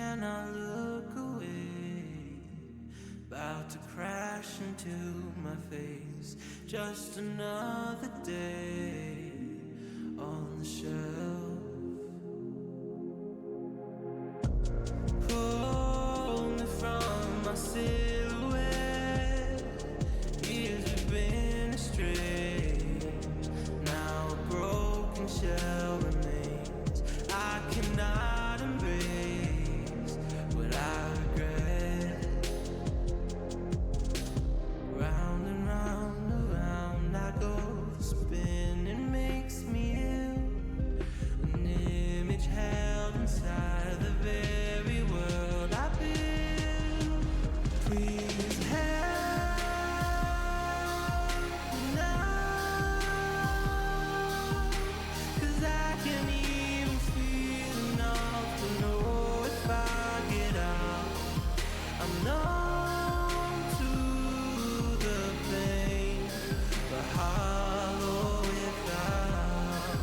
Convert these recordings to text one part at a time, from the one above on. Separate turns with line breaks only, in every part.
cannot look away. About to crash into my face. Just another day on the shelf. Pull me from my silhouette. Years have been astray. Now a broken shell remains. I cannot embrace what I regret. Round and round, around I go. The spin makes me ill. An image held inside the very world I build. Please help me now, 'cause I can't even feel enough to know if I get out. I'm numb to the pain, but hollow without.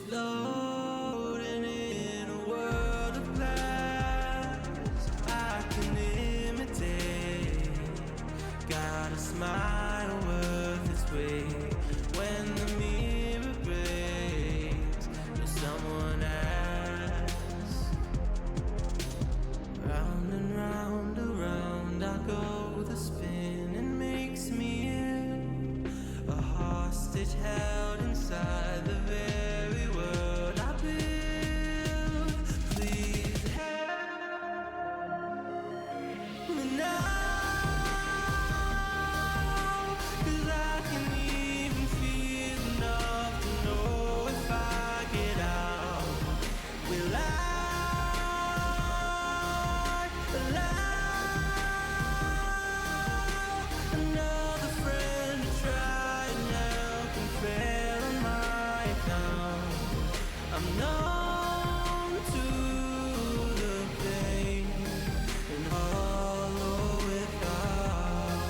Floating in a world of glass, I can imitate. Got a smile worth its weight when the mirror breaks. Will someone ask? Round and round, around I go. The spinning makes me ill. A hostage held inside the very world I build. Please help me now, 'cause I can even feel enough to know if I get out. Will I allow another friend to try and help and fail on my account? I'm numb to the pain and hollow without.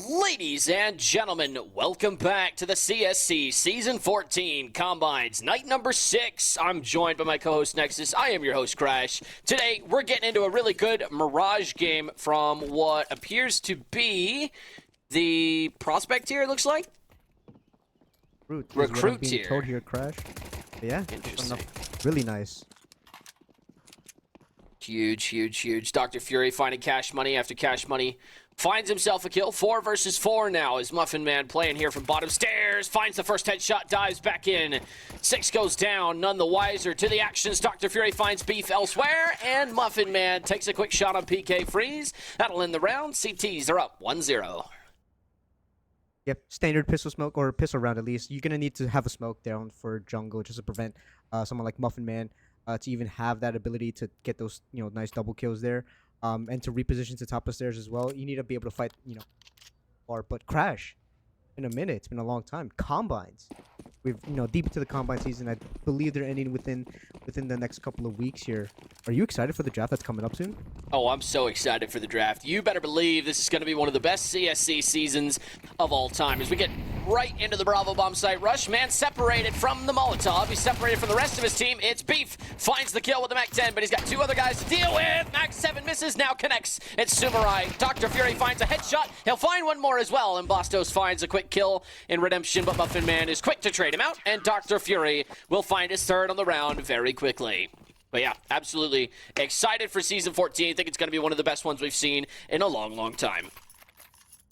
Ladies and gentlemen, welcome back to the CSC Season 14 Combines, night number 6. I'm joined by my co-host Nexus. I am your host, Crash. Today, we're getting into a really good Mirage game from what appears to be the prospect tier, it looks like. Recruit
being
tier.
told here, Crash. Yeah,
Interesting.
really nice.
Huge, huge, huge. Dr. Fury finding Cash Money after Cash Money finds himself a kill. 4 versus 4 now as Muffin Man playing here from bottom stairs. Finds the first headshot, dives back in. 6 goes down, none the wiser to the actions. Dr. Fury finds beef elsewhere, and Muffin Man takes a quick shot on PK Freeze. That'll end the round. CTs are up 1-0.
Yep, standard pistol smoke or pistol round at least. You're gonna need to have a smoke down for jungle just to prevent someone like Muffin Man to even have that ability to get those nice double kills there. And to reposition to top of stairs as well. You need to be able to fight far. But Crash, in a minute, it's been a long time. Combines. We've deep into the combine season. I believe they're ending within the next couple of weeks here. Are you excited for the draft that's coming up soon?
Oh, I'm so excited for the draft. You better believe this is going to be one of the best CSC seasons of all time. As we get right into the Bravo Bomb site rush, man separated from the Molotov. He's separated from the rest of his team. It's Beef. Finds the kill with the Mac 10, but he's got 2 other guys to deal with. Mac 7 misses, now connects. It's Sumarai. Dr. Fury finds a headshot. He'll find one more as well, and Bastos finds a quick kill in Redemption, but Muffin Man is quick to trade him out, and Dr. Fury will find his third on the round very quickly. But yeah, absolutely excited for Season 14. I think it's going to be one of the best ones we've seen in a long, long time.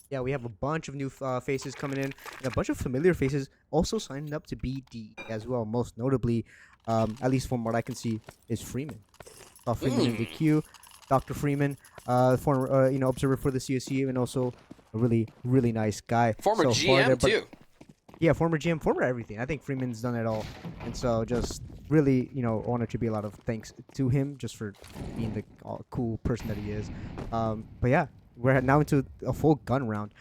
Yeah, we have a bunch of new faces coming in, and a bunch of familiar faces also signing up to BD as well. Most notably, at least from what I can see, is Freeman. Freeman in the queue. Dr. Freeman, former observer for the CSC, and also a really, really nice guy.
Former GM too.
Yeah, former GM, former everything. I think Freeman's done it all, and so just really, want to attribute a lot of thanks to him just for being the cool person that he is. But yeah, we're now into a full gun round.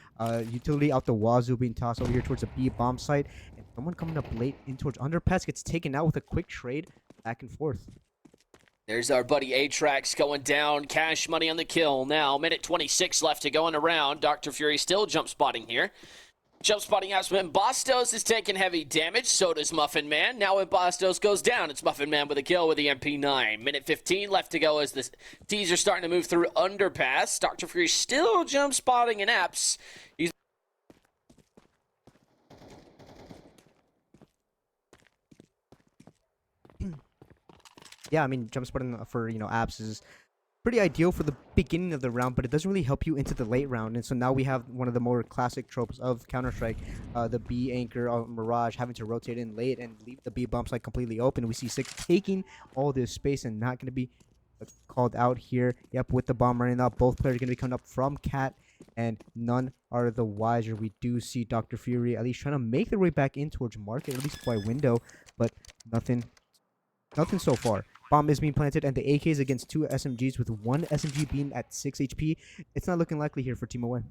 Utility out the wazoo being tossed over here towards the B bomb site, and someone coming up late in towards underpass gets taken out with a quick trade back and forth.
There's our buddy Atrax going down. Cash money on the kill. Now, minute 26 left to go in the round. Dr. Fury still jump spotting here. Jump spotting out. Bastos is taking heavy damage. So does Muffin Man. Now when Bastos goes down, it's Muffin Man with a kill with the MP9. Minute 15 left to go as the T's are starting to move through underpass. Dr. Fury still jump spotting in apps. He's
Yeah, I mean, jump spotting for, apps is pretty ideal for the beginning of the round, but it doesn't really help you into the late round. And so now we have one of the more classic tropes of Counter-Strike, the B anchor Mirage having to rotate in late and leave the B bomb site completely open. We see Six taking all this space and not going to be called out here. Yep, with the bomb running up, both players are going to be coming up from Cat, and none are the wiser. We do see Dr. Fury at least trying to make their way back in towards Market, at least by window, but nothing so far. Bomb is being planted, and the AKs against 2 SMGs with 1 SMG being at 6 HP. It's not looking likely here for Team Away.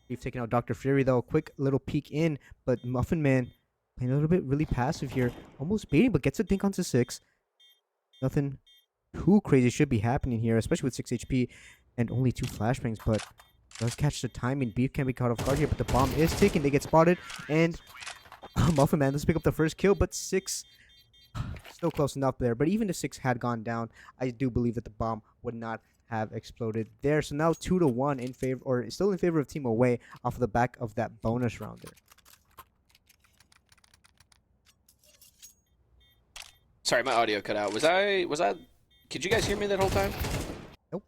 We've taken out Dr. Fury, though. Quick little peek in, but Muffin Man playing a little bit really passive here. Almost baiting, but gets a dink onto 6. Nothing too crazy should be happening here, especially with 6 HP and only 2 flashbangs, but does catch the timing. Beef can be caught off guard here, but the bomb is taken. They get spotted, and Muffin Man does pick up the first kill, but 6 still close enough there. But even if 6 had gone down, I do believe that the bomb would not have exploded there. So now 2-1 in favor, or still in favor of Team Away off of the back of that bonus round there.
Sorry, my audio cut out. Was I? Could you guys hear me that whole time?
Nope.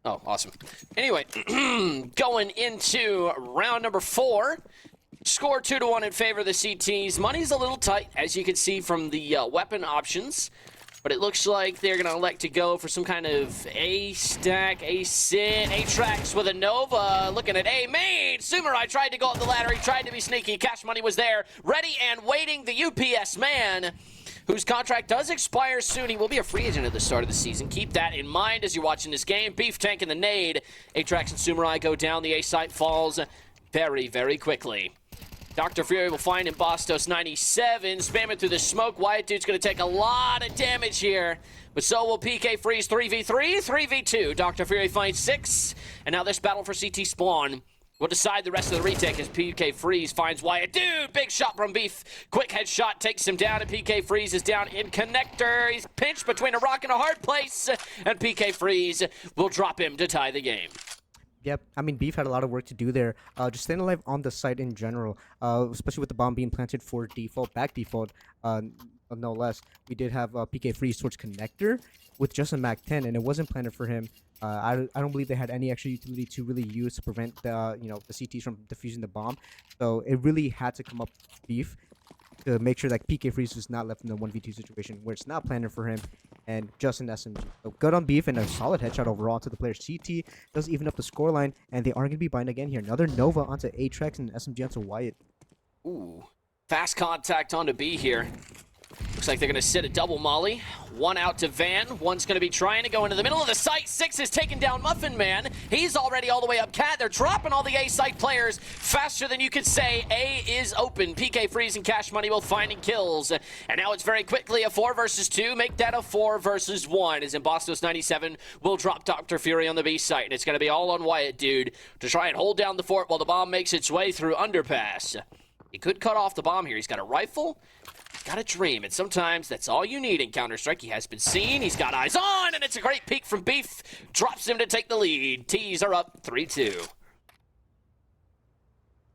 Oh, awesome. Anyway, going into round number 4. Score 2-1 in favor of the CTs. Money's a little tight, as you can see from the weapon options. But it looks like they're going to elect to go for some kind of A-stack, A-sit, A-tracks with a Nova. Looking at A-main. Sumarai tried to go up the ladder. He tried to be sneaky. Cash Money was there, ready and waiting. The UPS man, whose contract does expire soon. He will be a free agent at the start of the season. Keep that in mind as you're watching this game. Beef Tank and the nade. A-tracks and Sumarai go down. The A-site falls very, very quickly. Dr. Fury will find in Bastos 97, spamming through the smoke. Wyatt Dude's going to take a lot of damage here, but so will PK Freeze 3v3, 3v2. Dr. Fury finds 6, and now this battle for CT Spawn will decide the rest of the retake as PK Freeze finds Wyatt Dude. Big shot from Beef. Quick headshot takes him down, and PK Freeze is down in connector. He's pinched between a rock and a hard place, and PK Freeze will drop him to tie the game.
Yep, I mean, Beef had a lot of work to do there. Just staying alive on the site in general, especially with the bomb being planted for default, back default, no less. We did have PK Freeze towards connector with just a Mac 10, and it wasn't planted for him. I don't believe they had any extra utility to really use to prevent the the CTs from defusing the bomb. So it really had to come up Beef to make sure that PK Freeze was not left in the 1v2 situation where it's not planted for him, and just an SMG. So good on Beef, and a solid headshot overall to the player. CT does even up the scoreline, and they are going to be buying again here. Another Nova onto Atrax and an SMG onto Wyatt.
Ooh, fast contact onto B here. Looks like they're going to sit a double molly. One out to Van. One's going to be trying to go into the middle of the site. 6 is taking down Muffin Man. He's already all the way up Cat. They're dropping all the A-site players faster than you could say. A is open. PK Freeze and Cash Money both finding kills. And now it's very quickly a 4 versus 2. Make that a 4 versus 1. As in Bastos 97 will drop Dr. Fury on the B site. And it's going to be all on Wyatt Dude to try and hold down the fort while the bomb makes its way through underpass. He could cut off the bomb here. He's got a rifle. Got a dream, and sometimes that's all you need in Counter-Strike. He has been seen, he's got eyes on, and it's a great peek from Beef. Drops him to take the lead. T's are up 3-2.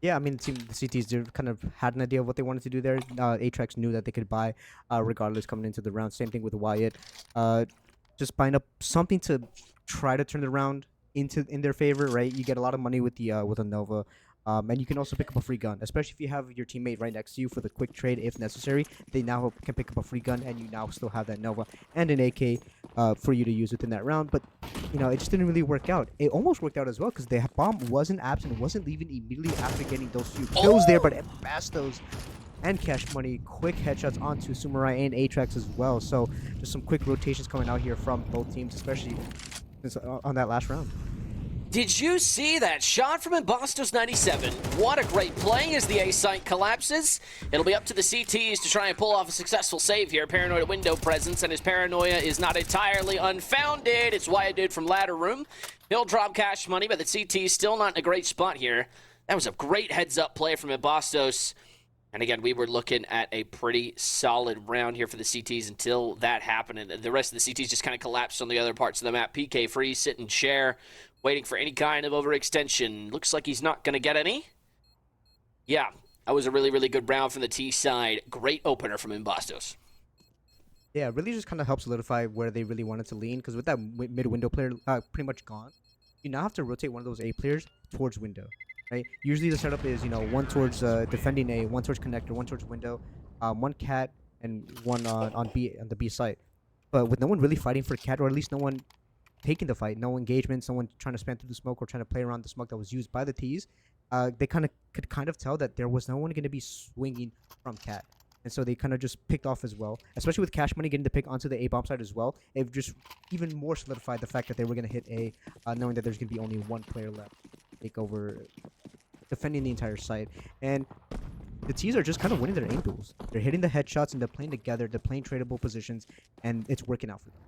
Yeah, I mean, the CTs kind of had an idea of what they wanted to do there. Atrax knew that they could buy regardless coming into the round. Same thing with Wyatt. Just buying up something to try to turn it around in their favor, right? You get a lot of money with a Nova. And you can also pick up a free gun, especially if you have your teammate right next to you for the quick trade if necessary. They now can pick up a free gun, and you now still have that Nova and an AK for you to use within that round. But, it just didn't really work out. It almost worked out as well because the bomb wasn't absent. It wasn't leaving immediately after getting those few kills there, but Bastos and Cash Money, quick headshots onto Sumarai and Atrax as well. So just some quick rotations coming out here from both teams, especially on that last round.
Did you see that shot from Embastos 97? What a great play as the A site collapses. It'll be up to the CTs to try and pull off a successful save here. Paranoid at window presence, and his paranoia is not entirely unfounded. It's why a dude from ladder room. He'll drop cash money, but the CT's still not in a great spot here. That was a great heads-up play from Embastos. And again, we were looking at a pretty solid round here for the CTs until that happened. And the rest of the CTs just kind of collapsed on the other parts of the map. PK free, sit and chair, waiting for any kind of overextension. Looks like he's not going to get any. Yeah, that was a really, really good round from the T side. Great opener from Embastos.
Yeah, it really just kind of helps solidify where they really wanted to lean. Because with that mid-window player pretty much gone, you now have to rotate one of those A players towards window. Right? Usually the setup is, one towards defending A, one towards connector, one towards window, one cat, and one on the B site. But with no one really fighting for cat, or at least no one taking the fight, no engagements, no one trying to spam through the smoke or trying to play around the smoke that was used by the T's, they could tell that there was no one going to be swinging from cat. And so they kind of just picked off as well, especially with Cash Money getting to pick onto the A bomb side as well. It just even more solidified the fact that they were going to hit A, knowing that there's going to be only one player left to take over defending the entire site. And the T's are just kind of winning their aim duels. They're hitting the headshots and they're playing together. They're playing tradable positions, and it's working out for them.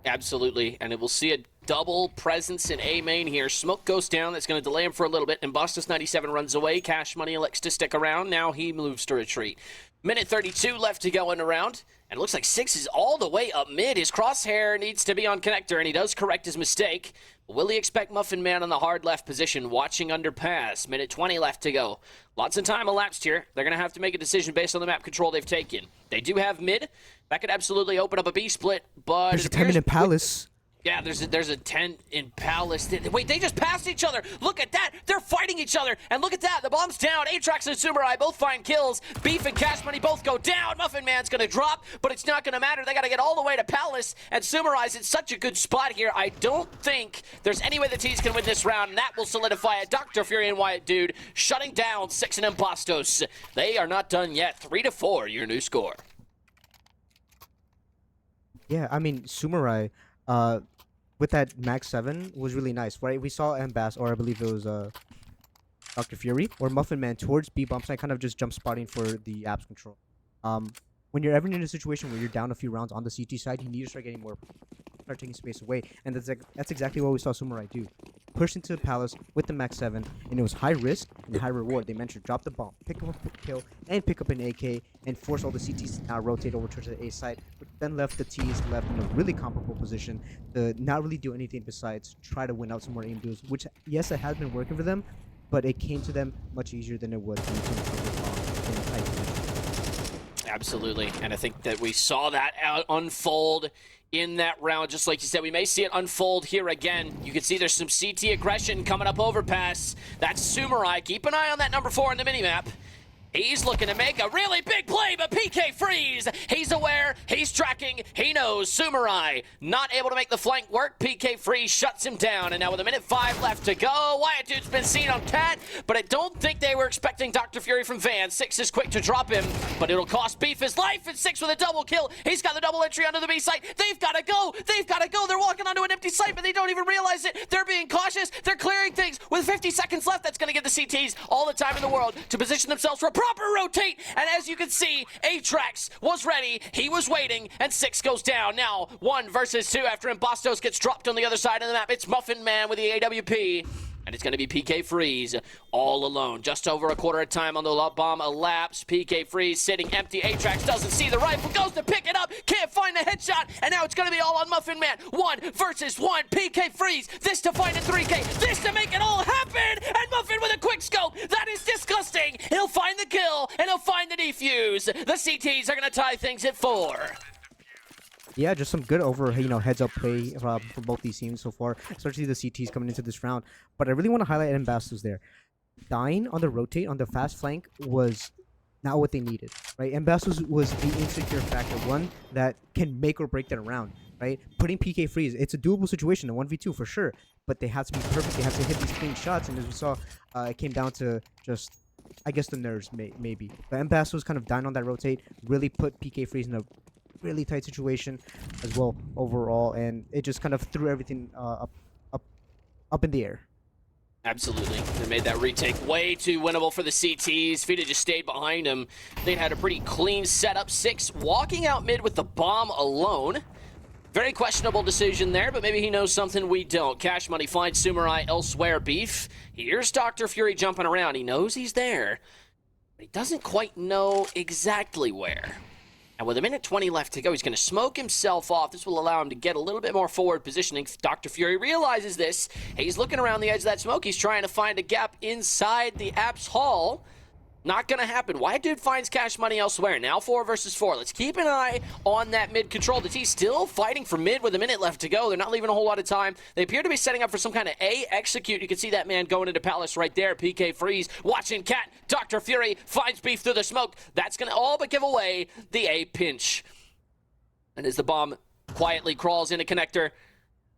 Absolutely, and we'll see a double presence in A main here. Smoke goes down. That's going to delay him for a little bit. Embastos 97 runs away. Cash Money elects to stick around. Now he moves to retreat. Minute 32 left to go in the round. And it looks like Six is all the way up mid. His crosshair needs to be on connector, and he does correct his mistake. Will he expect Muffin Man on the hard left position, watching underpass? Minute 20 left to go. Lots of time elapsed here. They're going to have to make a decision based on the map control they've taken. They do have mid. That could absolutely open up a B split, but
there's a 10-minute Palace.
Yeah, there's a 10 in Palace. Wait, they just passed each other. Look at that. They're fighting each other. And look at that. The bomb's down. Atrax and Sumarai both find kills. Beef and Cash Money both go down. Muffin Man's going to drop, but it's not going to matter. They got to get all the way to Palace. And Sumarai's in such a good spot here. I don't think there's any way the T's can win this round, and that will solidify it. Dr. Fury and Wyatt Dude shutting down Six and Embastos. They are not done yet. 3-4, your new score.
Yeah, I mean, Sumarai, with that Max 7 was really nice, right? We saw Embass, or I believe it was Dr. Fury, or Muffin Man towards B bomb side, kind of just jump spotting for the apps control. When you're ever in a situation where you're down a few rounds on the CT side, you need to start getting more, start taking space away, and that's exactly what we saw Sumarai do. Push into Palace with the Max 7, and it was high risk and high reward. They mentioned drop the bomb, pick up a kill, and pick up an AK, and force all the CTs to now rotate over to the A side, which then left the T's left in a really comparable position to not really do anything besides try to win out some more aim duels, which, yes, it has been working for them, but it came to them much easier than it would when it came to the bomb in a tight position.
Absolutely, and I think that we saw that unfold in that round. Just like you said, we may see it unfold here again. You can see there's some CT aggression coming up overpass. That's Sumarai. Keep an eye on that number 4 on the minimap. He's looking to make a really big play, but PK freeze. He's aware, he's tracking, he knows. Sumarai not able to make the flank work. PK freeze shuts him down, and now with a minute 5 left to go, Wyatt Dude's been seen on Cat, but I don't think they were expecting Dr. Fury from Van. Six is quick to drop him, but it'll cost Beef his life, and Six with a double kill. He's got the double entry onto the B site. They've got to go, they've got to go. They're walking onto an empty site, but they don't even realize it. They're being cautious, they're clearing things. With 50 seconds left, that's going to give the CTs all the time in the world to position themselves for a proper rotate, and as you can see, Atrax was ready, he was waiting, and Six goes down. Now 1 versus 2 after Embastos gets dropped on the other side of the map. It's Muffin Man with the AWP, and it's going to be PK Freeze all alone. Just over a quarter of time on the bomb elapsed. PK Freeze sitting empty. Atrax doesn't see the rifle, goes to pick it up, can't find the headshot, and now it's going to be all on Muffin Man. 1 versus 1. PK Freeze, this to find a 3K, this to make it all happen, and Muffin with a quick scope. That is disgusting. He'll find the kill, and he'll find the defuse. The CTs are going to tie things at 4.
Yeah, just some good heads-up play for both these teams so far, especially the CTs coming into this round. But I really want to highlight Embastos there. Dying on the rotate, on the fast flank, was not what they needed, right? Embastos was the insecure factor, one that can make or break that round, right? Putting PK freeze, it's a doable situation, a 1v2 for sure, but they have to be perfect. They have to hit these clean shots, and as we saw, it came down to just, I guess, the nerves, maybe. But Embastos kind of dying on that rotate, really put PK freeze in a really tight situation as well overall, and it just kind of threw everything up in the air.
Absolutely. They made that retake way too winnable for the CTs. If he'd have just stayed behind him, they'd had a pretty clean setup. 6 walking out mid with the bomb alone. Very questionable decision there, but maybe he knows something we don't. Cash Money finds Sumarai elsewhere. Beef. Here's Dr. Fury jumping around. He knows he's there, but he doesn't quite know exactly where. And with 1:20 left to go, he's going to smoke himself off. This will allow him to get a little bit more forward positioning. Dr. Fury realizes this. He's looking around the edge of that smoke. He's trying to find a gap inside the Apps Hall. Not going to happen. Wyatt Dude finds Cash Money elsewhere. Now 4 versus 4. Let's keep an eye on that mid control. The T's still fighting for mid with 1 minute left to go. They're not leaving a whole lot of time. They appear to be setting up for some kind of A execute. You can see that man going into Palace right there. PK Freeze watching Cat. Dr. Fury finds Beef through the smoke. That's going to all but give away the A pinch. And as the bomb quietly crawls into connector,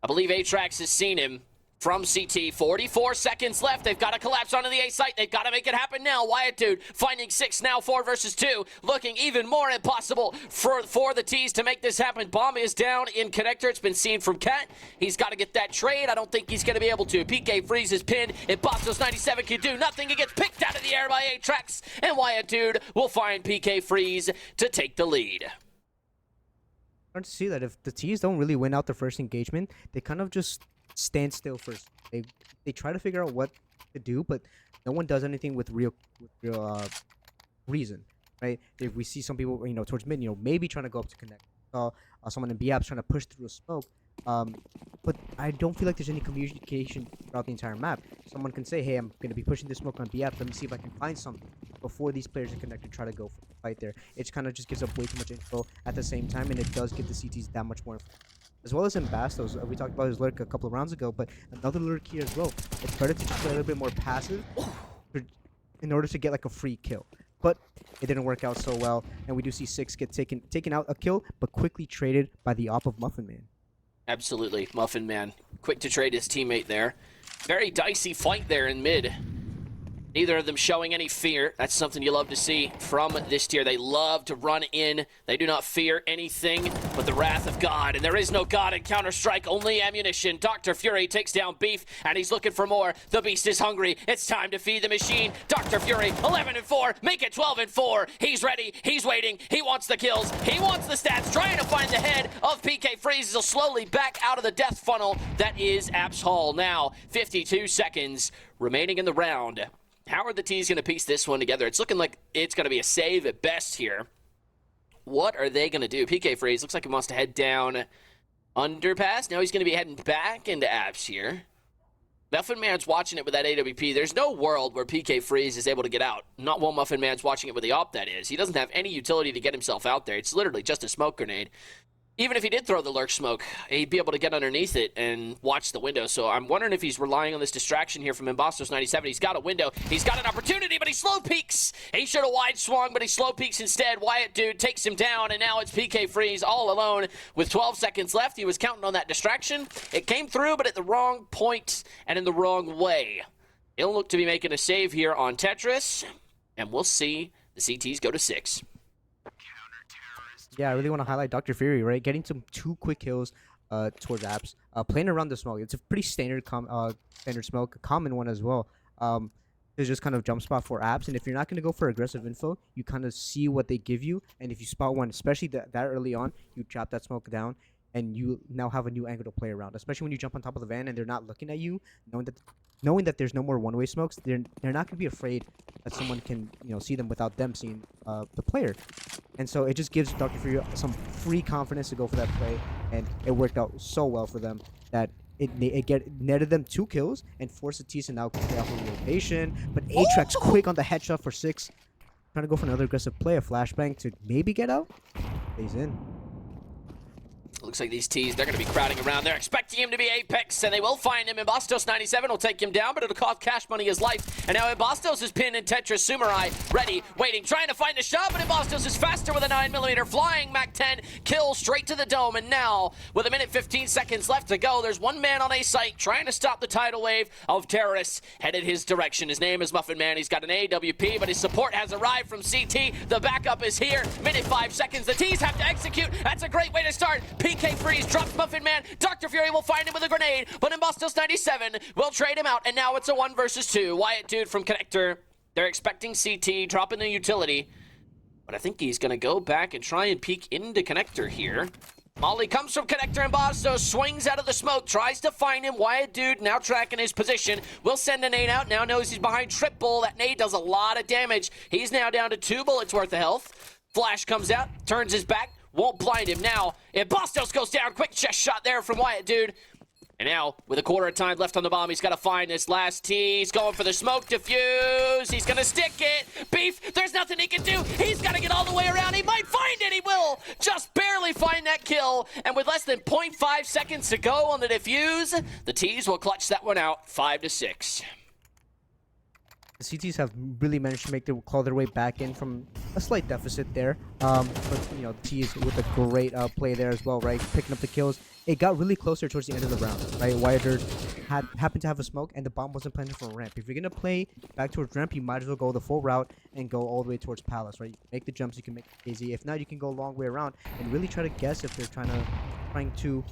I believe Atrax has seen him. From CT, 44 seconds left. They've got to collapse onto the A site. They've got to make it happen now. Wyatt Dude finding 6 now, 4 versus 2. Looking even more impossible for the T's to make this happen. Bomb is down in connector. It's been seen from Cat. He's got to get that trade. I don't think he's going to be able to. PK Freeze is pinned. If Bastos 97 can do nothing, he gets picked out of the air by Atrax. And Wyatt Dude will find PK Freeze to take the lead.
Hard to see that if the T's don't really win out the first engagement, they kind of just stand still first. They try to figure out what to do, but no one does anything with real reason, right? If we see some people, towards mid, maybe trying to go up to connect. Someone in B-Apps trying to push through a smoke. But I don't feel like there's any communication throughout the entire map. Someone can say, hey, I'm going to be pushing this smoke on B-Apps. Let me see if I can find something before these players in connected try to go for the fight there. It kind of just gives up way too much info at the same time, and it does give the CTs that much more info. As well as in Bastos, we talked about his lurk a couple of rounds ago, but another lurk here as well. It's better to just play a little bit more passive in order to get like a free kill. But it didn't work out so well, and we do see 6 get taken out a kill, but quickly traded by the op of Muffin Man.
Absolutely, Muffin Man. Quick to trade his teammate there. Very dicey fight there in mid. Neither of them showing any fear. That's something you love to see from this tier. They love to run in. They do not fear anything but the wrath of God. And there is no God in Counter-Strike, only ammunition. Dr. Fury takes down Beef, and he's looking for more. The Beast is hungry. It's time to feed the machine. Dr. Fury, 11-4. Make it 12-4. He's ready. He's waiting. He wants the kills. He wants the stats. Trying to find the head of PK Freeze. He'll slowly back out of the death funnel. That is Apps Hall. Now, 52 seconds remaining in the round. How are the T's going to piece this one together? It's looking like it's going to be a save at best here. What are they going to do? PK Freeze looks like he wants to head down underpass. Now he's going to be heading back into Apps here. Muffin Man's watching it with that AWP. There's no world where PK Freeze is able to get out. Not while Muffin Man's watching it with the op, that is. He doesn't have any utility to get himself out there. It's literally just a smoke grenade. Even if he did throw the lurk smoke, he'd be able to get underneath it and watch the window. So I'm wondering if he's relying on this distraction here from Bastos 97. He's got a window. He's got an opportunity, but he slow peeks. He should have wide swung, but he slow peeks instead. Wyatt Dude takes him down, and now it's PK Freeze all alone with 12 seconds left. He was counting on that distraction. It came through, but at the wrong point and in the wrong way. He'll look to be making a save here on Tetris, and we'll see the CTs go to 6.
Yeah, I really want to highlight Dr. Fury, right? Getting some 2 quick kills towards Apps. Playing around the smoke. It's a pretty standard smoke, a common one as well. It's just kind of jump spot for Apps. And if you're not going to go for aggressive info, you kind of see what they give you. And if you spot one, especially that early on, you drop that smoke down. And you now have a new angle to play around, especially when you jump on top of the van and they're not looking at you, knowing that there's no more one-way smokes. They're not going to be afraid that someone can see them without them seeing the player, and so it just gives Dr. Fury some free confidence to go for that play, and it worked out so well for them that it netted them 2 kills and forced the T's to now stay off of the rotation. But Atrax quick on the headshot for 6, trying to go for another aggressive play, a flashbang to maybe get out. Stays in.
Looks like these T's, they're going to be crowding around. They're expecting him to be Apex, and they will find him. Bastos 97 will take him down, but it'll cost Cash Money his life. And now Bastos is pinned in Tetris. Sumarai ready, waiting, trying to find a shot, but Bastos is faster with a 9mm flying Mac 10 kill straight to the dome. And now, with 1:15 left to go, there's one man on A site trying to stop the tidal wave of terrorists headed his direction. His name is Muffin Man. He's got an AWP, but his support has arrived from CT. The backup is here. 5 seconds. The T's have to execute. That's a great way to start. PK PK Freeze drops Muffin Man. Dr. Fury will find him with a grenade, but Imbostos 97 will trade him out, and now it's a 1 versus 2. Wyatt Dude from Connector. They're expecting CT, dropping the utility, but I think he's going to go back and try and peek into Connector here. Molly comes from Connector, and Imbostos swings out of the smoke, tries to find him. Wyatt Dude now tracking his position. Will send a nade out, now knows he's behind Triple. That nade does a lot of damage. He's now down to 2 bullets worth of health. Flash comes out, turns his back, won't blind him now. Imbostos goes down, quick chest shot there from Wyatt Dude. And now, with a quarter of time left on the bomb, he's got to find this last T. He's going for the smoke diffuse. He's going to stick it. Beef, there's nothing he can do. He's got to get all the way around. He might find it. He will just barely find that kill. And with less than 0.5 seconds to go on the diffuse, the T's will clutch that one out 5-6.
The CTs have really managed to claw their way back in from a slight deficit there. But, you know, T's with a great play there as well, right? Picking up the kills. It got really closer towards the end of the round, right? Wyatt Dude happened to have a smoke, and the bomb wasn't planted for a ramp. If you're going to play back towards ramp, you might as well go the full route and go all the way towards Palace, right? You can make the jumps, you can make it easy. If not, you can go a long way around and really try to guess if they're trying to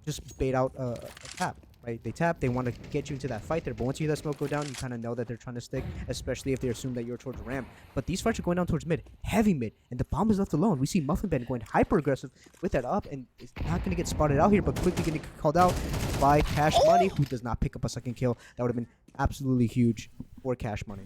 just bait out a tap. Right? They tap, they want to get you into that fight there, but once you hear that smoke go down, you kind of know that they're trying to stick, especially if they assume that you're towards ramp. But these fights are going down towards mid, heavy mid, and the bomb is left alone. We see Muffin Man going hyper aggressive with that up, and it's not going to get spotted out here, but quickly getting called out by Cash Money, who does not pick up a second kill. That would have been absolutely huge for Cash Money.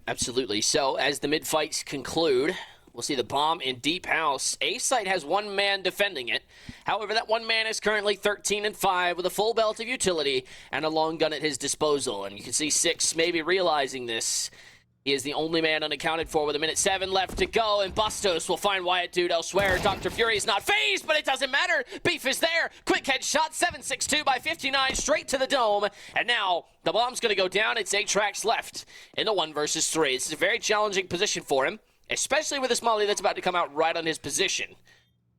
Absolutely. So, as the mid fights conclude, we'll see the bomb in deep house. A site has 1 man defending it. However, that 1 man is currently 13-5 with a full belt of utility and a long gun at his disposal. And you can see 6 maybe realizing this. He is the only man unaccounted for with 1:07 left to go, and Bustos will find Wyatt Dude elsewhere. Dr. Fury is not phased, but it doesn't matter. Beef is there. Quick headshot, 7.62 by 59, straight to the dome. And now the bomb's going to go down. It's 8 tracks left in the 1 versus 3. This is a very challenging position for him, especially with this molly that's about to come out right on his position.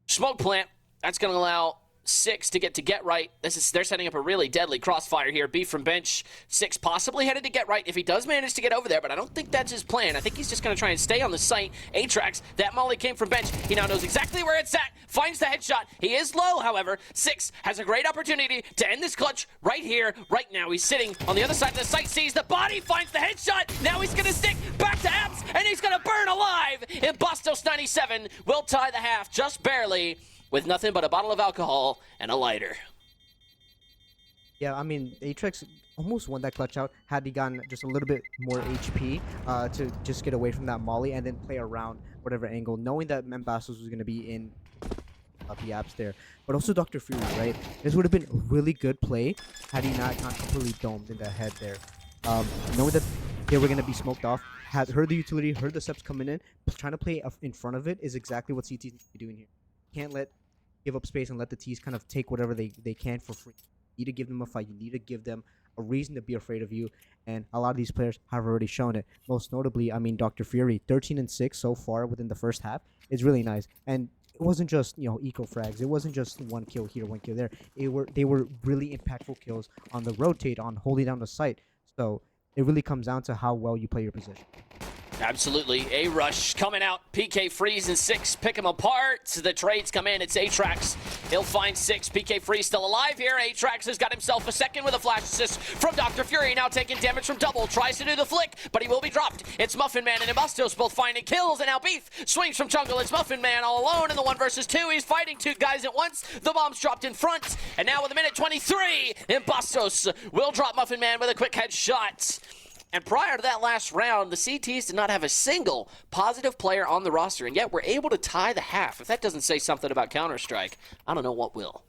Smoke plant, that's going to allow 6 to get right. They're setting up a really deadly crossfire here. Beef from bench. 6 possibly headed to get right if he does manage to get over there, but I don't think that's his plan. I think he's just going to try and stay on the site. Atrax, that molly came from bench. He now knows exactly where it's at. Finds the headshot. He is low, however. 6 has a great opportunity to end this clutch right here, right now. He's sitting on the other side of the site, sees the body, finds the headshot. Now he's going to stick back to Apps, and he's going to burn alive. Imbostos 97 will tie the half just barely, with nothing but a bottle of alcohol and a lighter.
Yeah, I mean, Atrax almost won that clutch out had he gotten just a little bit more HP to just get away from that molly and then play around whatever angle, knowing that Imbostos was going to be in the apps there. But also Dr. Fury, right? This would have been a really good play had he not gone completely domed in the head there. Knowing that they were going to be smoked off, had heard the utility, heard the steps coming in, trying to play in front of it is exactly what CT needs to be doing here. Can't give up space and let the T's kind of take whatever they can for free. You need to give them a fight. You need to give them a reason to be afraid of you, and a lot of these players have already shown it. Most notably, I mean, Dr. Fury, 13-6 so far within the first half is really nice. And it wasn't just, you know, eco frags. It wasn't just 1 kill here, 1 kill there. They were really impactful kills on the rotate, on holding down the site. So it really comes down to how well you play your position.
Absolutely. A rush coming out. PK Freeze and 6 pick him apart. The trades come in. It's Atrax. He'll find 6. PK Freeze still alive here. Atrax has got himself a second with a flash assist from Dr. Fury. Now taking damage from Double. Tries to do the flick, but he will be dropped. It's Muffin Man and Imbostos both finding kills. And now Beef swings from jungle. It's Muffin Man all alone in the 1 versus 2. He's fighting 2 guys at once. The bomb's dropped in front. And now with 1:23, Imbostos will drop Muffin Man with a quick headshot. And prior to that last round, the CTs did not have a single positive player on the roster, and yet we're able to tie the half. If that doesn't say something about Counter-Strike, I don't know what will.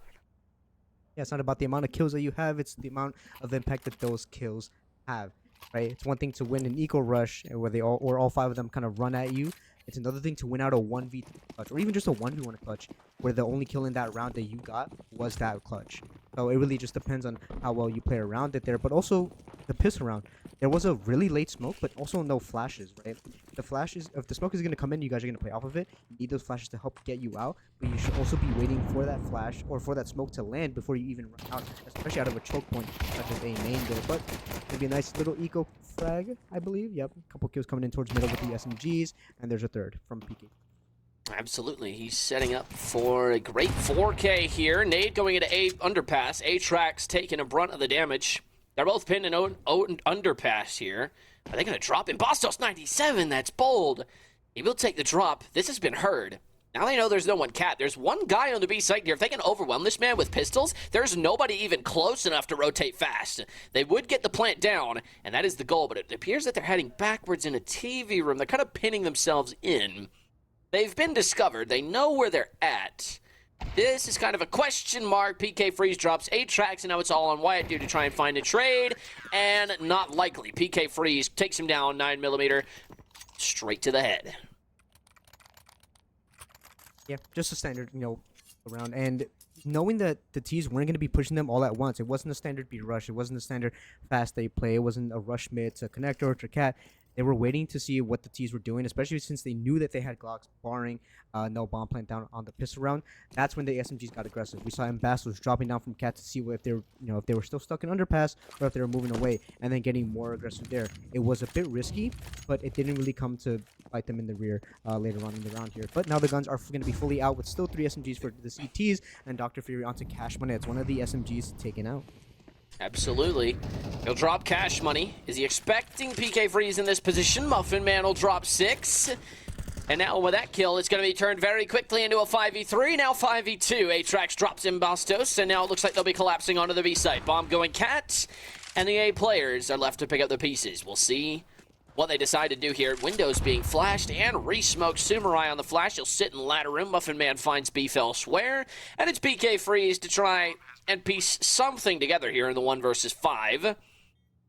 Yeah, it's not about the amount of kills that you have, it's the amount of impact that those kills have, right? It's one thing to win an eco rush where all 5 of them kind of run at you. It's another thing to win out a 1v3 clutch, or even just a 1v1 clutch, where the only kill in that round that you got was that clutch. So it really just depends on how well you play around it there, but also the piss around. There was a really late smoke, but also no flashes, right? If the smoke is going to come in, you guys are going to play off of it. You need those flashes to help get you out, but you should also be waiting for that flash or for that smoke to land before you even run out, especially out of a choke point such as a main there. But maybe a nice little eco frag, I believe. Yep, a couple kills coming in towards middle with the SMGs, and there's a third from PK.
Absolutely. He's setting up for a great 4K here. Nade going into A underpass. A-Trax taking a brunt of the damage. They're both pinned in underpass here. Are they going to drop him? Bastos 97, that's bold. He will take the drop. This has been heard. Now they know there's no one cat. There's one guy on the B site here. If they can overwhelm this man with pistols, there's nobody even close enough to rotate fast. They would get the plant down, and that is the goal, but it appears that they're heading backwards in a TV room. They're kind of pinning themselves in. They've been discovered. They know where they're at. This is kind of a question mark. PK Freeze drops 8 tracks, and now it's all on Wyatt Dude to try and find a trade, and not likely. PK Freeze takes him down 9mm, straight to the head.
Yeah, just a standard, round. And knowing that the T's weren't going to be pushing them all at once, it wasn't a standard B rush, it wasn't a standard fast A play, it wasn't a rush mid to connector or to cat. They were waiting to see what the T's were doing, especially since they knew that they had Glocks, barring no bomb plant down on the pistol round. That's when the SMGs got aggressive. We saw Ambassadors dropping down from cat to see if they were, if they were still stuck in underpass or if they were moving away, and then getting more aggressive there. It was a bit risky, but it didn't really come to bite them in the rear later on in the round here. But now the guns are going to be fully out with still 3 SMGs for the CTs, and Dr. Fury onto Cash Money. It's one of the SMGs taken out.
Absolutely. He'll drop Cash Money. Is he expecting PK Freeze in this position? Muffin Man will drop 6. And now with that kill, it's going to be turned very quickly into a 5v3. Now 5v2. A-Trax drops in Bastos, and now it looks like they'll be collapsing onto the B site. Bomb going cat, and the A players are left to pick up the pieces. We'll see what they decide to do here. Windows being flashed and re-smoked. Sumarai on the flash. He'll sit in the ladder room. Muffin Man finds beef elsewhere. And it's PK Freeze to try and piece something together here in the 1 versus 5.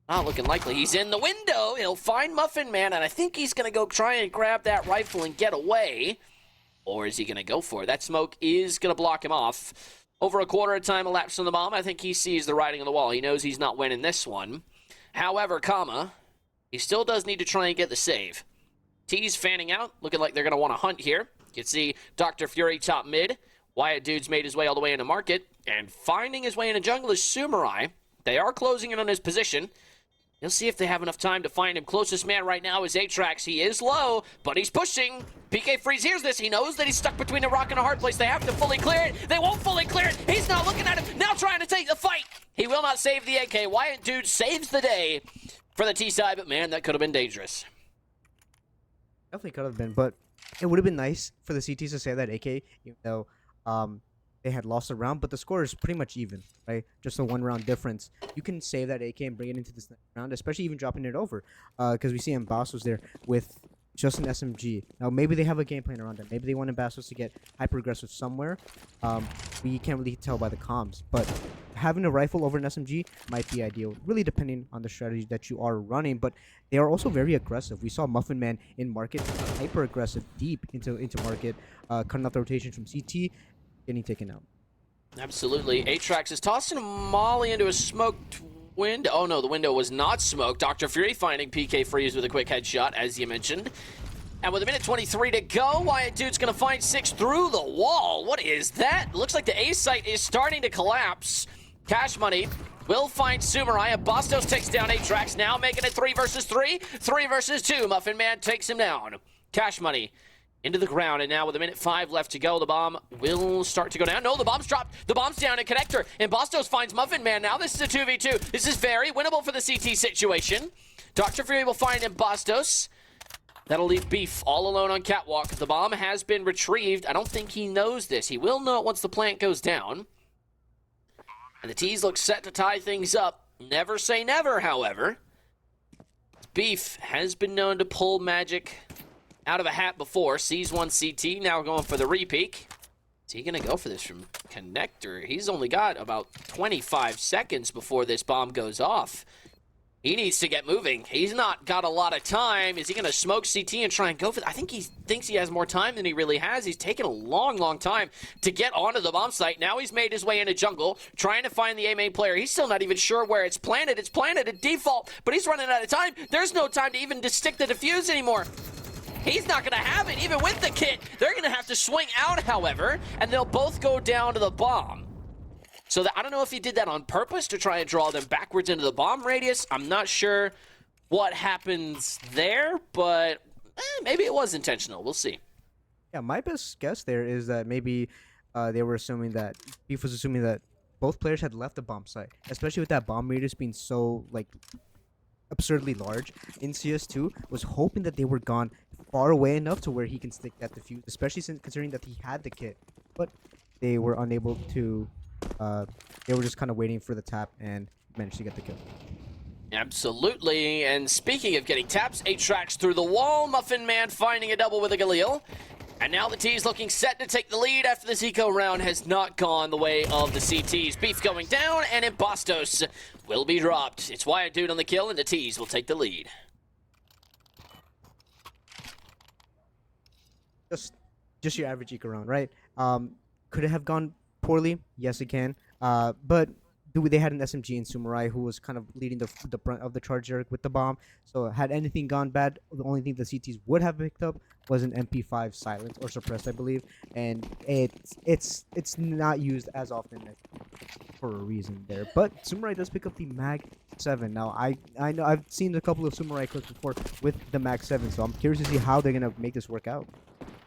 Not looking likely. He's in the window. He'll find Muffin Man, and I think he's going to go try and grab that rifle and get away. Or is he going to go for it? That smoke is going to block him off. Over a quarter of time elapsed on the bomb. I think he sees the writing on the wall. He knows he's not winning this one. However, he still does need to try and get the save. T's fanning out, looking like they're going to want to hunt here. You can see Dr. Fury top mid. Wyatt Dude's made his way all the way into market. And finding his way into jungle is Sumarai. They are closing in on his position. You'll see if they have enough time to find him. Closest man right now is A-Trax. He is low, but he's pushing. PK Freeze hears this. He knows that he's stuck between a rock and a hard place. They have to fully clear it. They won't fully clear it. He's not looking at him. Now trying to take the fight. He will not save the AK. Wyatt Dude saves the day for the T side, but man, that could have been dangerous.
Definitely could have been, but it would have been nice for the CTs to save that AK, even though they had lost a round, but the score is pretty much even, right? Just a 1 round difference. You can save that AK and bring it into this next round, especially even dropping it over, because we see Ambassadors there with just an SMG. Now, maybe they have a game plan around it. Maybe they want Ambassadors to get hyper-aggressive somewhere. We can't really tell by the comms, but having a rifle over an SMG might be ideal, really depending on the strategy that you are running, but they are also very aggressive. We saw Muffin Man in market, hyper-aggressive, deep into market, cutting off the rotation from CT, getting taken out.
Absolutely. A-Trax is tossing a molly into a smoked window. Oh no, the window was not smoked. Dr. Fury finding PK Freeze with a quick headshot, as you mentioned. And with a minute 23 to go, Wyatt Dude's going to find 6 through the wall. What is that? Looks like the A site is starting to collapse. Cash Money will find Sumarai. Bastos takes down A-Trax, now making it 3 versus 3. 3 versus 2. Muffin Man takes him down. Cash Money into the ground, and now with a minute 5 left to go, the bomb will start to go down. No, the bomb's dropped. The bomb's down in connector, and Bastos finds Muffin Man. Now this is a 2v2. This is very winnable for the CT situation. Dr. Fury will find him Bastos. That'll leave Beef all alone on catwalk. The bomb has been retrieved. I don't think he knows this. He will know it once the plant goes down. And the T's look set to tie things up. Never say never, however. Beef has been known to pull magic out of a hat before. Sees one CT, now going for the repeak. Is he going to go for this from connector? He's only got about 25 seconds before this bomb goes off. He needs to get moving. He's not got a lot of time. Is he going to smoke CT and try and go for it? I think he thinks he has more time than he really has. He's taken a long, long time to get onto the bomb site. Now he's made his way into jungle, trying to find the A main player. He's still not even sure where it's planted. It's planted at default, but he's running out of time. There's no time to even stick the defuse anymore. He's not going to have it, even with the kit. They're going to have to swing out, however, and they'll both go down to the bomb. So I don't know if he did that on purpose to try and draw them backwards into the bomb radius. I'm not sure what happens there, but maybe it was intentional. We'll see.
Yeah, my best guess there is that maybe they were assuming that Beef was assuming that both players had left the bomb site, especially with that bomb radius being so like absurdly large in CS2. Was hoping that they were gone far away enough to where he can stick that defuse, especially since considering that he had the kit, but they were unable to. Uh, they were just kind of waiting for the tap and managed to get the kill.
Absolutely, and speaking of getting taps, 8trax through the wall, Muffin Man finding a double with a Galil. And now the T's looking set to take the lead after this eco round has not gone the way of the CTs. Beef going down, and Imbastos will be dropped. It's Wyatt Dude on the kill, and the T's will take the lead.
Just your average eco round, right? Could it have gone poorly? Yes, it can. But they had an SMG in Sumarai who was kind of leading the brunt of the charge there with the bomb. So had anything gone bad, the only thing the CTs would have picked up was an MP5 silenced or suppressed, I believe, and it's not used as often for a reason there. But Sumarai does pick up the Mag 7. Now I know I've seen a couple of Sumarai clips before with the Mag 7, so I'm curious to see how they're gonna make this work out.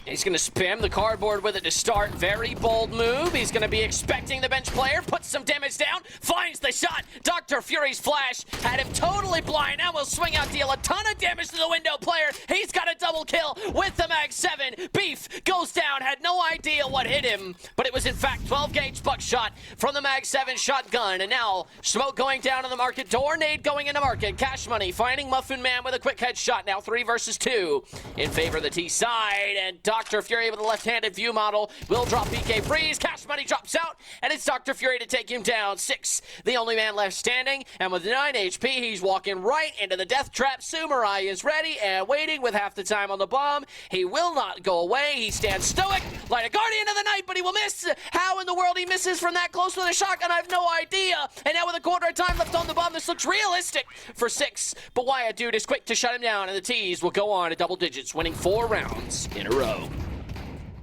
He's going to spam the cardboard with it to start. Very bold move. He's going to be expecting the bench player. Puts some damage down. Finds the shot. Dr. Fury's flash had him totally blind. Now will swing out, deal a ton of damage to the window player. He's got a double kill with the Mag 7. Beef goes down. Had no idea what hit him, but it was in fact 12 gauge buckshot from the Mag 7 shotgun. And now smoke going down on the market door. Nade going into market. Cash Money finding Muffin Man with a quick headshot. Now 3 versus 2 in favor of the T side. And Dr. Fury with a left-handed view model will drop PK freeze. Cash Money drops out, and it's Dr. Fury to take him down. 6, the only man left standing, and with 9 HP, he's walking right into the death trap. Sumarai is ready and waiting with half the time on the bomb. He will not go away. He stands stoic like a guardian of the night, but he will miss. How in the world he misses from that close with a shotgun, I have no idea. And now with a quarter of time left on the bomb, this looks realistic for 6. But Wyatt Dude is quick to shut him down, and the T's will go on to double digits, winning 4 rounds in a row.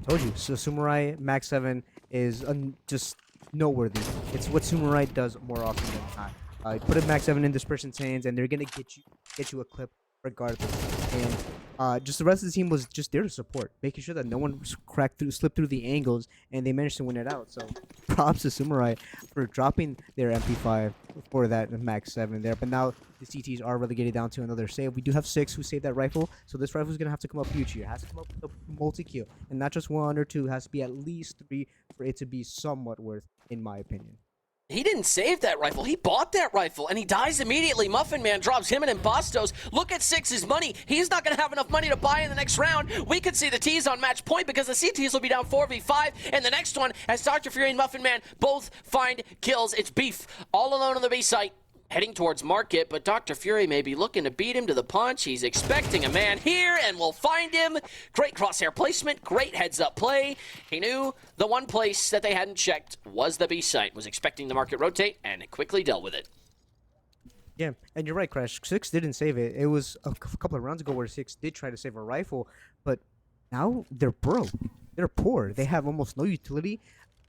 Told you. So Sumarai Mag 7 is just noteworthy. It's what Sumarai does more often than not. Put a Mag 7 in this person's hands, and they're gonna get you a clip regardless. And just the rest of the team was just there to support, making sure that no one slipped through the angles, and they managed to win it out. So props to Sumarai for dropping their MP5 for that Mag 7 there. But now the CTs are relegated down to another save. We do have 6 who saved that rifle, so this rifle is gonna have to come up huge here. It has to come up with a multi-kill, and not just 1 or 2. It has to be at least 3 for it to be somewhat worth, in my opinion.
He didn't save that rifle. He bought that rifle, and he dies immediately. Muffin Man drops him and Imbastos. Look at 6's money. He's not going to have enough money to buy in the next round. We could see the T's on match point because the CTs will be down 4v5 in the next one as Dr. Fury and Muffin Man both find kills. It's Beef all alone on the B site, heading towards market, but Dr. Fury may be looking to beat him to the punch. He's expecting a man here and will find him. Great crosshair placement, great heads-up play. He knew the one place that they hadn't checked was the B site, was expecting the market rotate, and quickly dealt with it.
Yeah, and you're right, Crash. 6 didn't save it. It was a couple of rounds ago where 6 did try to save a rifle, but now they're broke. They're poor. They have almost no utility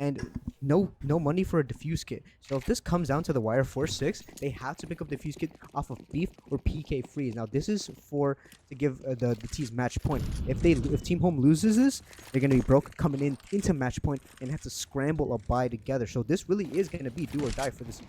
and no money for a defuse kit. So if this comes down to the wire for 6, they have to pick up defuse kit off of Beef or PK freeze. Now this is to give the T's match point. If Team Home loses this, they're gonna be broke coming into match point and have to scramble a buy together. So this really is gonna be do or die for this.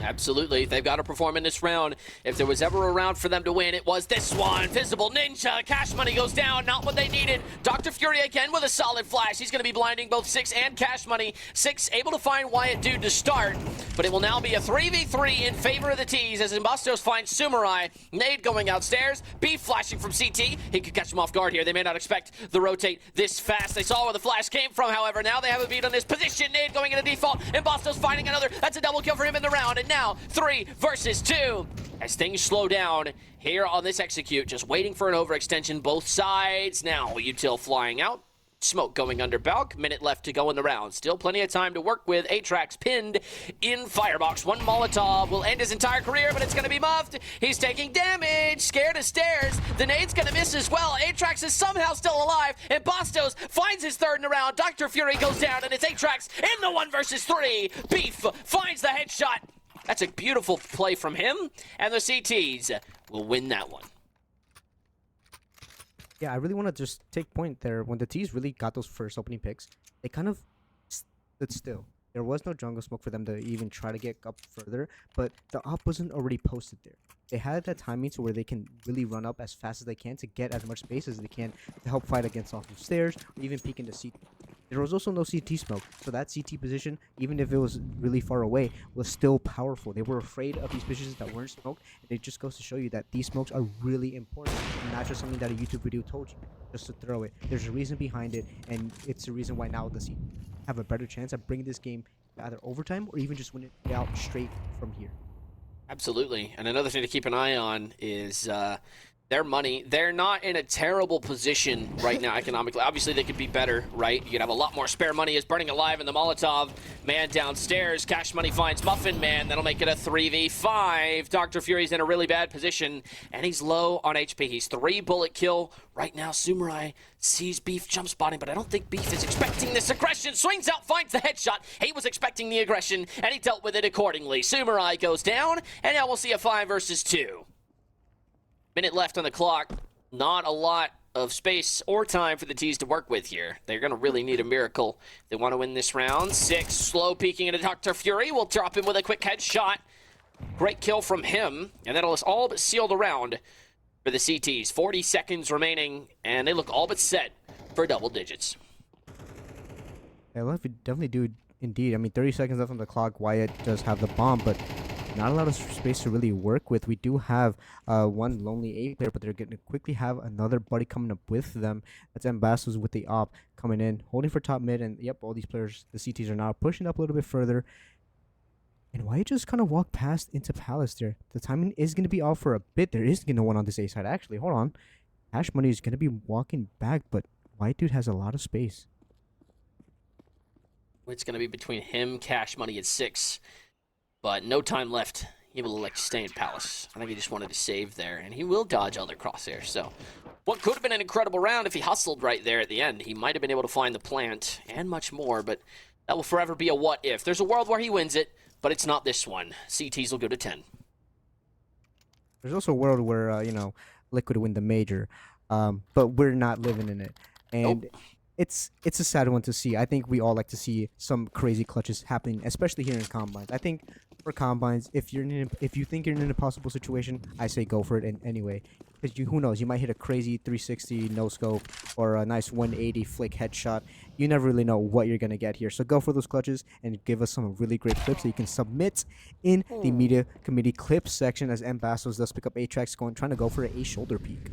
Absolutely. They've got to perform in this round. If there was ever a round for them to win, it was this one. Visible Ninja. Cash Money goes down. Not what they needed. Dr. Fury again with a solid flash. He's going to be blinding both 6 and Cash Money. 6 able to find Wyatt Dude to start, but it will now be a 3v3 in favor of the T's as Imbastos finds Sumarai. Nade going outstairs. Beef flashing from CT. He could catch him off guard here. They may not expect the rotate this fast. They saw where the flash came from, however. Now they have a beat on this position. Nade going into default. Imbastos finding another. That's a double kill for him in the round. And now 3 versus 2 as things slow down here on this execute, just waiting for an overextension both sides. Now util flying out, smoke going under Balk, minute left to go in the round. Still plenty of time to work with. 8trax pinned in firebox. 1 Molotov will end his entire career, but it's going to be muffed. He's taking damage, scared of stairs. The nade's going to miss as well. 8trax is somehow still alive, and Bastos finds his 3rd in the round. Dr. Fury goes down, and it's 8trax in the 1 versus 3. Beef finds the headshot. That's a beautiful play from him, and the CTs will win that one.
Yeah, I really want to just take point there. When the T's really got those first opening picks, they kind of stood still. There was no jungle smoke for them to even try to get up further, but the op wasn't already posted there. They had that timing to where they can really run up as fast as they can to get as much space as they can to help fight against off of stairs or even peek into CT. There was also no CT smoke, so that CT position, even if it was really far away, was still powerful. They were afraid of these positions that weren't smoked, and it just goes to show you that these smokes are really important, and not just something that a YouTube video told you just to throw it. There's a reason behind it, and it's the reason why now the CT have a better chance at bringing this game to either overtime or even just win it out straight from here.
Absolutely. And another thing to keep an eye on is their money. They're not in a terrible position right now economically. Obviously, they could be better, right? You could have a lot more spare money. Is burning alive in the Molotov. Man downstairs. Cash Money finds Muffin Man. That'll make it a 3v5. Dr. Fury's in a really bad position, and he's low on HP. He's 3 bullet kill. Right now, Sumarai sees Beef jump spotting, but I don't think Beef is expecting this aggression. Swings out, finds the headshot. He was expecting the aggression, and he dealt with it accordingly. Sumarai goes down, and now we'll see a 5 versus 2. Minute left on the clock. Not a lot of space or time for the T's to work with here. They're going to really need a miracle if they want to win this round. 6, slow peeking into Dr. Fury. We'll drop him with a quick headshot. Great kill from him, and that'll all but seal the round for the CTs. 40 seconds remaining, and they look all but set for double digits.
Yeah, well, we definitely do indeed. I mean, 30 seconds left on the clock. Wyatt does have the bomb, but not a lot of space to really work with. We do have one lonely A player, but they're going to quickly have another buddy coming up with them. That's Ambassadors with the op coming in, holding for top mid, and yep, all these players, the CTs, are now pushing up a little bit further. And Wyatt just kind of walked past into Palace there. The timing is going to be off for a bit. There is going to one on this A side. Actually, hold on. Cash Money is going to be walking back, but Wyatt dude has a lot of space.
It's going to be between him, Cash Money at 6. But no time left. He will elect to stay in Palace. I think he just wanted to save there, and he will dodge all their crosshairs. So what could have been an incredible round if he hustled right there at the end. He might have been able to find the plant and much more, but that will forever be a what if. There's a world where he wins it, but it's not this one. CTs will go to 10.
There's also a world where, Liquid win the major, but we're not living in it. And it's a sad one to see. I think we all like to see some crazy clutches happening, especially here in Combines. I think for Combines, if you think you're in an impossible situation, I say go for it anyway. Because who knows, you might hit a crazy 360 no scope or a nice 180 flick headshot. You never really know what you're gonna get here. So go for those clutches and give us some really great clips that you can submit in the media committee clips section, as Ambassadors does pick up A-tracks, trying to go for a shoulder peek.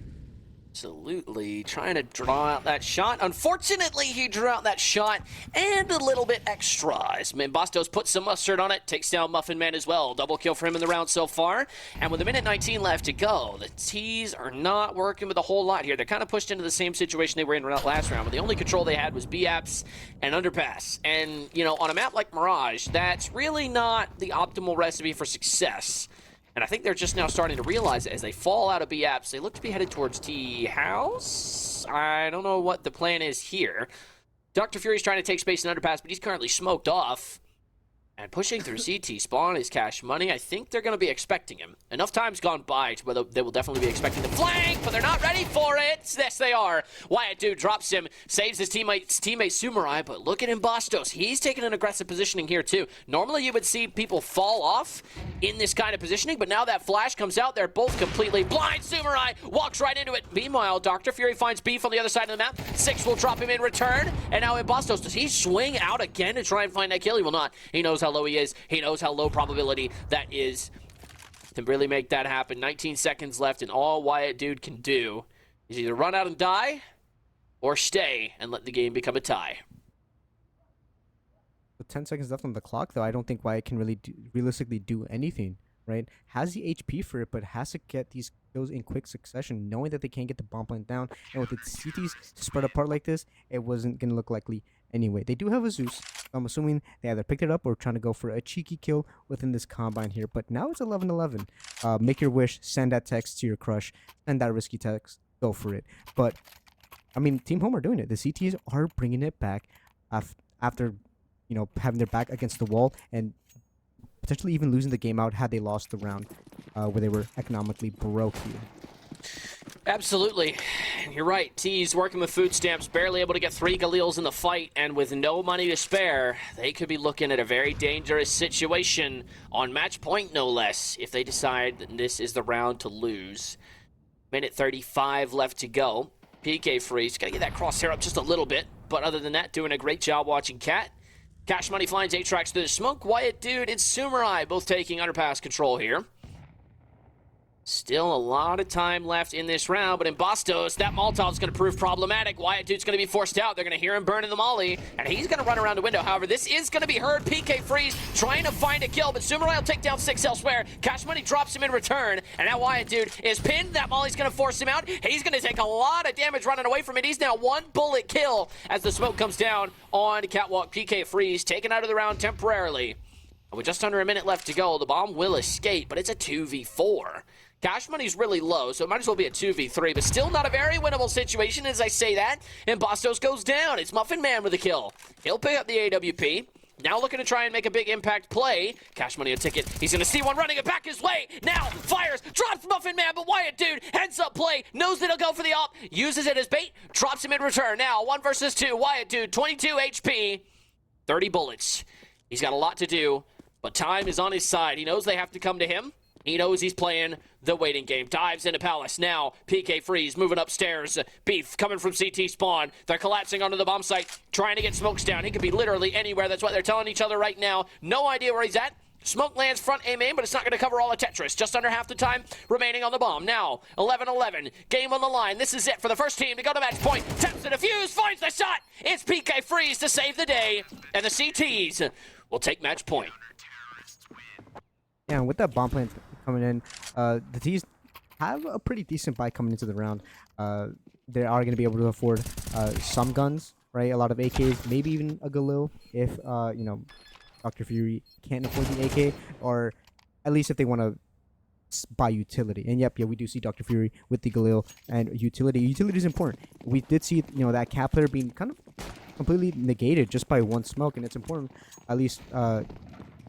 Absolutely. Trying to draw out that shot. Unfortunately, he drew out that shot and a little bit extra. As Bastos puts some mustard on it, takes down Muffin Man as well. Double kill for him in the round so far. And with a minute 19 left to go, the T's are not working with a whole lot here. They're kind of pushed into the same situation they were in last round, but the only control they had was B-apps and underpass. And, on a map like Mirage, that's really not the optimal recipe for success. And I think they're just now starting to realize that as they fall out of B-apps, they look to be headed towards T-House. I don't know what the plan is here. Dr. Fury's trying to take space in underpass, but he's currently smoked off. And pushing through CT spawn is Cash Money. I think they're going to be expecting him. Enough time's gone by to where they will definitely be expecting the flank, but they're not ready for it. Yes, they are. Wyatt dude drops him, saves his teammate Sumarai, but look at him, Bastos. He's taking an aggressive positioning here too. Normally you would see people fall off in this kind of positioning, but now that flash comes out, they're both completely blind. Sumarai walks right into it. Meanwhile, Dr. Fury finds Beef on the other side of the map. 6 will drop him in return, and now in Bastos, does he swing out again to try and find that kill? He will not. He knows how low he is. He knows how low probability that is to really make that happen. 19 seconds left, and all Wyatt dude can do is either run out and die or stay and let the game become a tie.
With 10 seconds left on the clock, though, I don't think Wyatt can really realistically do anything, right? Has the HP for it, but has to get these kills in quick succession, knowing that they can't get the bomb plant down. And with the CTs spread apart like this, it wasn't going to look likely anyway. They do have a Zeus. I'm assuming they either picked it up or trying to go for a cheeky kill within this Combine here. But now it's 11-11. Make your wish. Send that text to your crush. Send that risky text. Go for it. But, I mean, Team Home are doing it. The CTs are bringing it back after, having their back against the wall and potentially even losing the game out had they lost the round where they were economically broke here.
Absolutely. You're right. T's working with food stamps, barely able to get 3 Galils in the fight, and with no money to spare, they could be looking at a very dangerous situation on match point, no less, if they decide that this is the round to lose. Minute 35 left to go. PK Freeze, gotta get that crosshair up just a little bit, but other than that, doing a great job watching Cat. Cash Money finds Aatrox through the smoke. Wyatt Dude and Sumarai both taking underpass control here. Still a lot of time left in this round, but in Bastos, that Molotov's going to prove problematic. Wyatt Dude's going to be forced out. They're going to hear him burning the molly, and he's going to run around the window. However, this is going to be heard. PK Freeze trying to find a kill, but Sumarai will take down 6 elsewhere. Cash Money drops him in return, and now Wyatt Dude is pinned. That molly's going to force him out. He's going to take a lot of damage running away from it. He's now 1 bullet kill as the smoke comes down on Catwalk. PK Freeze taken out of the round temporarily. With just under a minute left to go, the bomb will escape, but it's a 2v4. Cash Money's really low, so it might as well be a 2v3, but still not a very winnable situation as I say that. And Bastos goes down. It's Muffin Man with a kill. He'll pick up the AWP. Now looking to try and make a big impact play. Cash Money a ticket. He's going to see one running it back his way. Now fires, drops Muffin Man, but Wyatt Dude, heads up play, knows that he'll go for the op, uses it as bait, drops him in return. Now 1 versus 2. Wyatt Dude, 22 HP, 30 bullets. He's got a lot to do, but time is on his side. He knows they have to come to him. He knows he's playing the waiting game. Dives into Palace. Now, PK Freeze moving upstairs. Beef coming from CT spawn. They're collapsing onto the bomb site, trying to get smokes down. He could be literally anywhere. That's what they're telling each other right now. No idea where he's at. Smoke lands front aim, but it's not going to cover all of Tetris. Just under half the time remaining on the bomb. Now, 11-11. Game on the line. This is it for the first team to go to match point. Taps to defuse. Finds the shot. It's PK Freeze to save the day. And the CTs will take match point.
Yeah, and with that bomb plant coming in, the T's have a pretty decent buy coming into the round. They are going to be able to afford some guns, right? A lot of AKs, maybe even a Galil if, Dr. Fury can't afford the AK, or at least if they want to buy utility. And yep, we do see Dr. Fury with the Galil and utility. Utility is important. We did see, that cap player being kind of completely negated just by 1 smoke, and it's important, at least,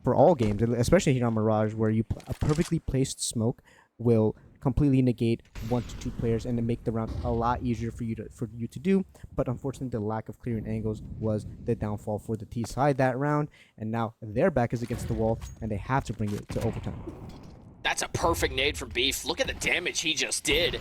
for all games, especially here on Mirage, where a perfectly placed smoke will completely negate 1 to 2 players and to make the round a lot easier for you to do. But unfortunately, the lack of clearing angles was the downfall for the T side that round, and now their back is against the wall, and they have to bring it to overtime.
That's a perfect nade from Beef. Look at the damage he just did.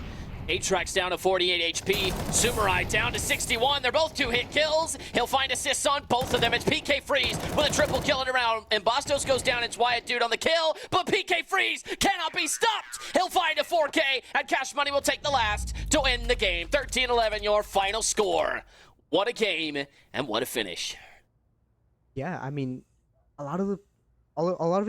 Aatrox down to 48 HP. Sumarai down to 61. They're both 2-hit kills. He'll find assists on both of them. It's PK Freeze with a triple kill in a round. And Bastos goes down. It's Wyatt Dude on the kill. But PK Freeze cannot be stopped. He'll find a 4K. And Cash Money will take the last to end the game. 13-11, your final score. What a game and what a finish.
Yeah, I mean, a lot of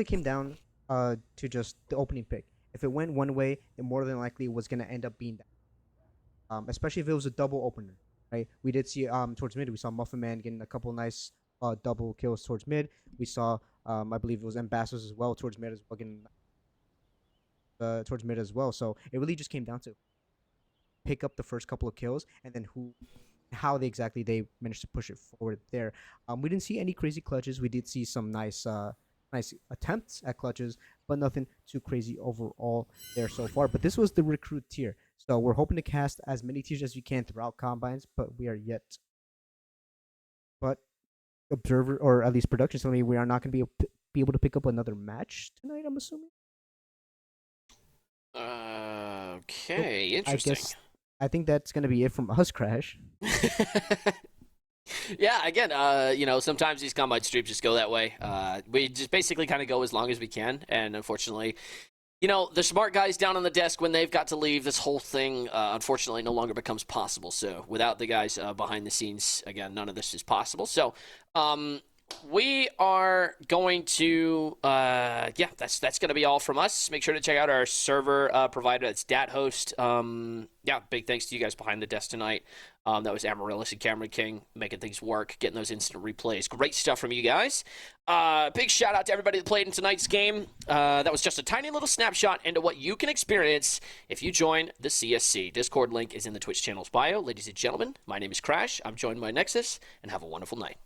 it came down to just the opening pick. If it went one way, it more than likely was going to end up being that. Especially if it was a double opener, right? We did see towards mid, we saw Muffin Man getting a couple nice double kills towards mid. We saw, I believe it was Ambassadors as well towards mid as well, getting towards mid as well. So it really just came down to pick up the first couple of kills and then how they managed to push it forward there. We didn't see any crazy clutches. We did see some nice attempts at clutches, but nothing too crazy overall there so far. But this was the recruit tier, so we're hoping to cast as many tiers as we can throughout Combines, but we are yet. But observer, or at least production, telling me we are not going to be able to pick up another match tonight, I'm assuming.
Okay, interesting.
I think that's going to be it from us, Crash.
Yeah, again, sometimes these Combine streams just go that way. We just basically kind of go as long as we can, and unfortunately, the smart guys down on the desk, when they've got to leave, this whole thing, unfortunately, no longer becomes possible. So without the guys behind the scenes, again, none of this is possible. So we are going to, that's going to be all from us. Make sure to check out our server provider. That's DatHost. Big thanks to you guys behind the desk tonight. That was Amaryllis and Cameron King making things work, getting those instant replays. Great stuff from you guys. Big shout out to everybody that played in tonight's game. That was just a tiny little snapshot into what you can experience if you join the CSC. Discord link is in the Twitch channel's bio. Ladies and gentlemen, my name is Crash. I'm joined by Nexus, and have a wonderful night.